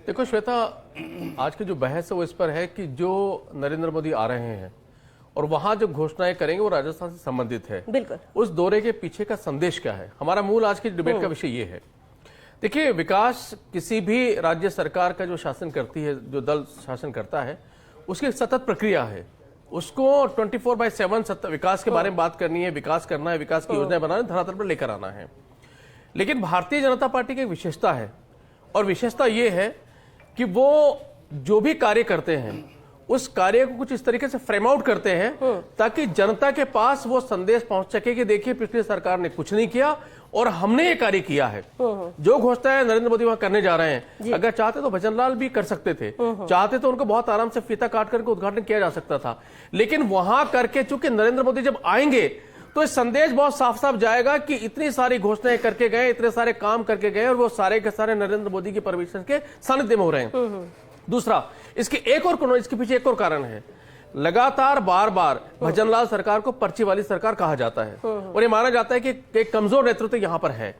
देखो श्वेता, आज की जो बहस है वो इस पर है कि जो नरेंद्र मोदी आ रहे हैं और वहां जो घोषणाएं करेंगे वो राजस्थान से संबंधित है। बिल्कुल। उस दौरे के पीछे का संदेश क्या है, हमारा मूल आज की डिबेट का विषय ये है। देखिए, विकास किसी भी राज्य सरकार का जो शासन करती है, जो दल शासन करता है, उसकी एक सतत प्रक्रिया है। उसको 24/7 विकास के बारे में बात करनी है, विकास करना है, विकास की योजनाएं बनाना है, धरातल पर लेकर आना है। लेकिन भारतीय जनता पार्टी की एक विशेषता है, और विशेषता ये है कि वो जो भी कार्य करते हैं उस कार्य को कुछ इस तरीके से फ्रेम आउट करते हैं ताकि जनता के पास वो संदेश पहुंच सके कि देखिए, पिछली सरकार ने कुछ नहीं किया और हमने ये कार्य किया है। जो घोषणाएं नरेंद्र मोदी वहां करने जा रहे हैं, अगर चाहते तो भजनलाल भी कर सकते थे, चाहते तो उनको बहुत आराम से फीता काट करके उद्घाटन किया जा सकता था। लेकिन वहां करके चूंकि नरेंद्र मोदी जब आएंगे तो इस संदेश बहुत साफ साफ जाएगा कि इतनी सारी घोषणाएं करके गए, इतने सारे काम करके गए और वो सारे के सारे नरेंद्र मोदी की परमिशन के सानिध्य में हो रहे हैं। दूसरा, इसके पीछे एक और कारण है। लगातार बार बार भजनलाल सरकार को पर्ची वाली सरकार कहा जाता है और ये माना जाता है कि एक कमजोर नेतृत्व यहां पर है।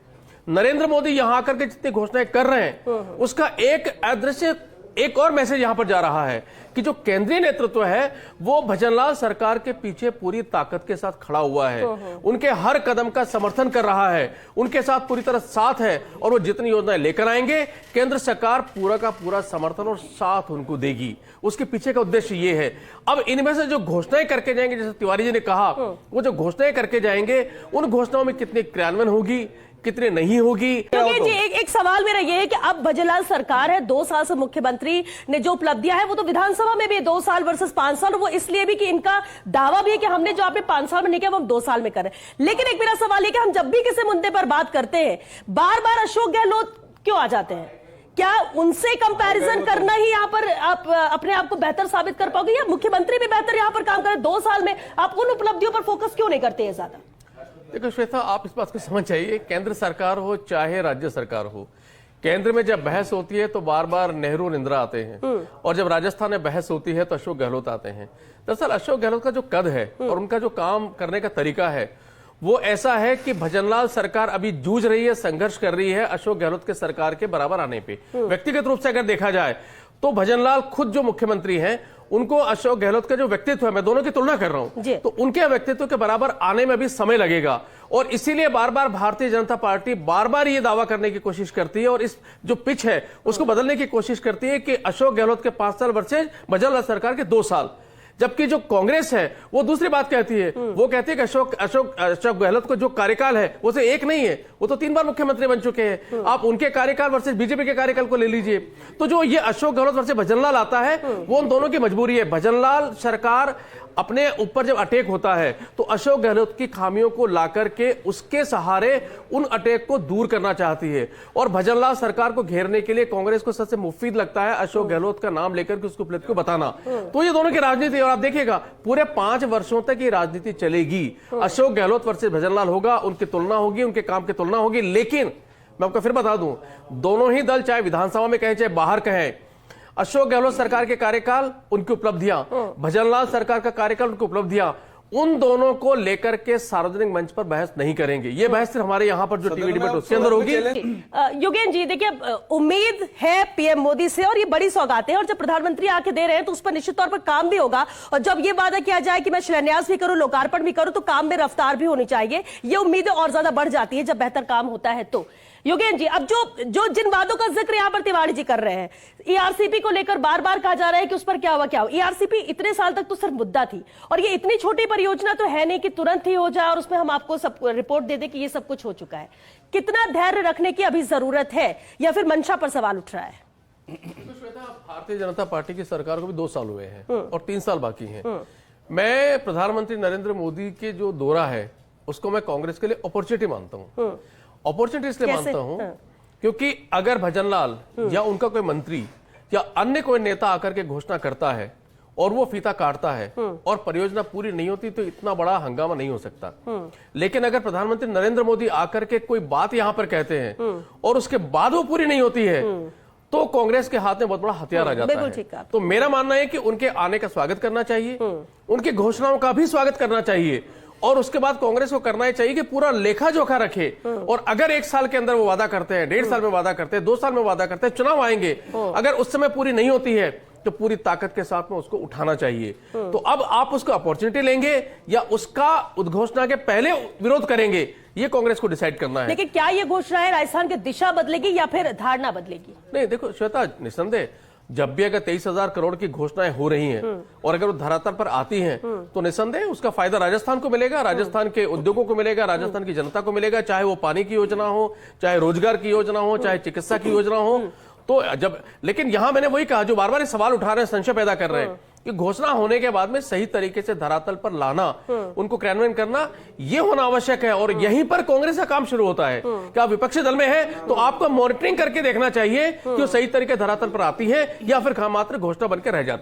नरेंद्र मोदी यहां आकर के जितनी घोषणाएं कर रहे हैं उसका एक अदृश्य एक और मैसेज यहां पर जा रहा है कि जो केंद्रीय नेतृत्व है वो भजनलाल सरकार के पीछे पूरी ताकत के साथ खड़ा हुआ है, उनके हर कदम का समर्थन कर रहा है, उनके साथ पूरी तरह साथ है और वो जितनी योजनाएं लेकर आएंगे केंद्र सरकार पूरा का पूरा समर्थन और साथ उनको देगी। उसके पीछे का उद्देश्य ये है। अब इनमें से जो घोषणाएं करके जाएंगे, जैसे तिवारी जी ने कहा, वो जो घोषणाएं करके जाएंगे उन घोषणाओं में कितनी क्रियान्वयन होगी, कितने नहीं होगी। जी, एक सवाल मेरा ये है कि अब भजनलाल सरकार है, 2 साल से मुख्यमंत्री ने जो उपलब्धियां है वो तो विधानसभा में भी 2 साल वर्सेस 5 साल, वो इसलिए भी कि इनका दावा भी है कि हमने जो आपने 5 साल में नहीं किया वो हम 2 साल में करें। लेकिन एक मेरा सवाल है कि हम जब भी किसी मुद्दे पर बात करते हैं बार बार अशोक गहलोत क्यों आ जाते हैं? क्या उनसे कंपैरिजन करना ही यहाँ पर आप अपने आप को बेहतर साबित कर पाओगे, या मुख्यमंत्री भी बेहतर यहाँ पर काम करें 2 साल में? आप उन उपलब्धियों पर फोकस क्यों नहीं करते हैं ज्यादा? देखो श्वेता, आप इस बात को समझ जाइए, केंद्र सरकार हो चाहे राज्य सरकार हो, केंद्र में जब बहस होती है तो बार बार नेहरू और इंदिरा आते हैं और जब राजस्थान में बहस होती है तो अशोक गहलोत आते हैं। दरअसल अशोक गहलोत का जो कद है और उनका जो काम करने का तरीका है वो ऐसा है कि भजनलाल सरकार अभी जूझ रही है, संघर्ष कर रही है अशोक गहलोत के सरकार के बराबर आने पे। व्यक्तिगत रूप से अगर देखा जाए तो भजनलाल खुद जो मुख्यमंत्री हैं उनको अशोक गहलोत का जो व्यक्तित्व है, मैं दोनों की तुलना कर रहा हूं, तो उनके व्यक्तित्व के बराबर आने में भी समय लगेगा। और इसीलिए बार बार भारतीय जनता पार्टी बार बार ये दावा करने की कोशिश करती है और इस जो पिच है उसको बदलने की कोशिश करती है कि अशोक गहलोत के 5 साल वर्सेज भजनलाल सरकार के 2 साल। जबकि जो कांग्रेस है वो दूसरी बात कहती है, वो कहती है कि अशोक गहलोत को जो कार्यकाल है वो से एक नहीं है, वो तो 3 बार मुख्यमंत्री बन चुके हैं। आप उनके कार्यकाल वर्सेस बीजेपी के कार्यकाल को ले लीजिए, तो जो ये अशोक गहलोत वर्सेस भजनलाल आता है वो उन दोनों की मजबूरी है। भजनलाल सरकार अपने ऊपर जब अटैक होता है तो अशोक गहलोत की खामियों को लाकर के उसके सहारे उन अटैक को दूर करना चाहती है और भजनलाल सरकार को घेरने के लिए कांग्रेस को सबसे मुफीद लगता है अशोक गहलोत का नाम लेकर के उसको उपलब्धि को बताना। तो ये दोनों की राजनीति, और आप देखिएगा पूरे 5 वर्षों तक ये राजनीति चलेगी। अशोक गहलोत वर्सेस भजनलाल होगा, उनकी तुलना होगी, उनके काम की तुलना होगी। लेकिन मैं आपको फिर बता दूं, दोनों ही दल चाहे विधानसभा में कहें चाहे बाहर कहें, अशोक गहलोत सरकार के कार्यकाल उनकी उपलब्धियां, भजनलाल सरकार का कार्यकाल उनकी उपलब्धियां, उन दोनों को लेकर के सार्वजनिक मंच पर बहस नहीं करेंगे। ये बहस सिर्फ हमारे यहाँ पर जो टीवी डिबेट उसके अंदर होगी। योगेन जी, देखिए, उम्मीद है पीएम मोदी से और ये बड़ी सौगात है, और जब प्रधानमंत्री आके दे रहे हैं तो उस पर निश्चित तौर पर काम भी होगा। और जब ये वादा किया जाए कि मैं शिलान्यास भी करूं, लोकार्पण भी करूं, तो काम में रफ्तार भी होनी चाहिए। ये उम्मीदें और ज्यादा बढ़ जाती है जब बेहतर काम होता है। तो योगेन जी, अब जो जिन वादों का जिक्र यहाँ पर तिवारी जी कर रहे हैं, ईआरसीपी को लेकर बार बार कहा जा रहा है कि उस पर क्या हुआ क्या हुआ। ईआरसीपी इतने साल तक तो सिर्फ मुद्दा थी, और ये इतनी छोटी परियोजना तो है नहीं कि तुरंत ही हो जाए और उसमें हम आपको सब रिपोर्ट दे दें कि ये सब कुछ हो चुका है। कितना धैर्य रखने की अभी जरूरत है, या फिर मंशा पर सवाल उठ रहा है? तो श्वेता, भारतीय जनता पार्टी की सरकार को भी 2 साल हुए हैं और 3 साल बाकी हैं। मैं प्रधानमंत्री नरेंद्र मोदी के जो दौरा है उसको मैं कांग्रेस के लिए अपॉर्चुनिटी मानता हूँ। अपॉर्चुनिटी इसलिए मानता हूं क्योंकि अगर भजनलाल या उनका कोई मंत्री या अन्य कोई नेता आकर के घोषणा करता है और वो फीता काटता है और परियोजना पूरी नहीं होती तो इतना बड़ा हंगामा नहीं हो सकता। लेकिन अगर प्रधानमंत्री नरेंद्र मोदी आकर के कोई बात यहां पर कहते हैं और उसके बाद वो पूरी नहीं होती है तो कांग्रेस के हाथ में बहुत बड़ा हथियार आ जाता है। तो मेरा मानना है कि उनके आने का स्वागत करना चाहिए, उनकी घोषणाओं का भी स्वागत करना चाहिए और उसके बाद कांग्रेस को करना ही चाहिए कि पूरा लेखा जोखा रखे, और अगर 1 साल के अंदर वो वादा करते हैं, 1.5 साल में वादा करते हैं, 2 साल में वादा करते हैं, चुनाव आएंगे, अगर उस समय पूरी नहीं होती है तो पूरी ताकत के साथ में उसको उठाना चाहिए। तो अब आप उसको अपॉर्चुनिटी लेंगे या उसका उद्घोषणा के पहले विरोध करेंगे, ये कांग्रेस को डिसाइड करना है। लेकिन क्या ये घोषणा है राजस्थान की दिशा बदलेगी या फिर धारणा बदलेगी? नहीं, देखो श्वेता, निसंदेह जब भी अगर 23,000 करोड़ की घोषणाएं हो रही हैं और अगर वो धरातल पर आती हैं तो निसंदेह उसका फायदा राजस्थान को मिलेगा, राजस्थान के उद्योगों को मिलेगा, राजस्थान की जनता को मिलेगा, चाहे वो पानी की योजना हो, चाहे रोजगार की योजना हो, चाहे चिकित्सा की योजना हो। तो जब, लेकिन यहां मैंने वही कहा, जो बार बार सवाल उठा रहे हैं, संशय पैदा कर रहे हैं कि घोषणा होने के बाद में सही तरीके से धरातल पर लाना, उनको क्रियान्वयन करना, ये होना आवश्यक है। और यहीं पर कांग्रेस का काम शुरू होता है कि आप विपक्षी दल में है तो आपको मॉनिटरिंग करके देखना चाहिए कि वो सही तरीके धरातल पर आती है या फिर खामात्र घोषणा बनकर रह जाती है।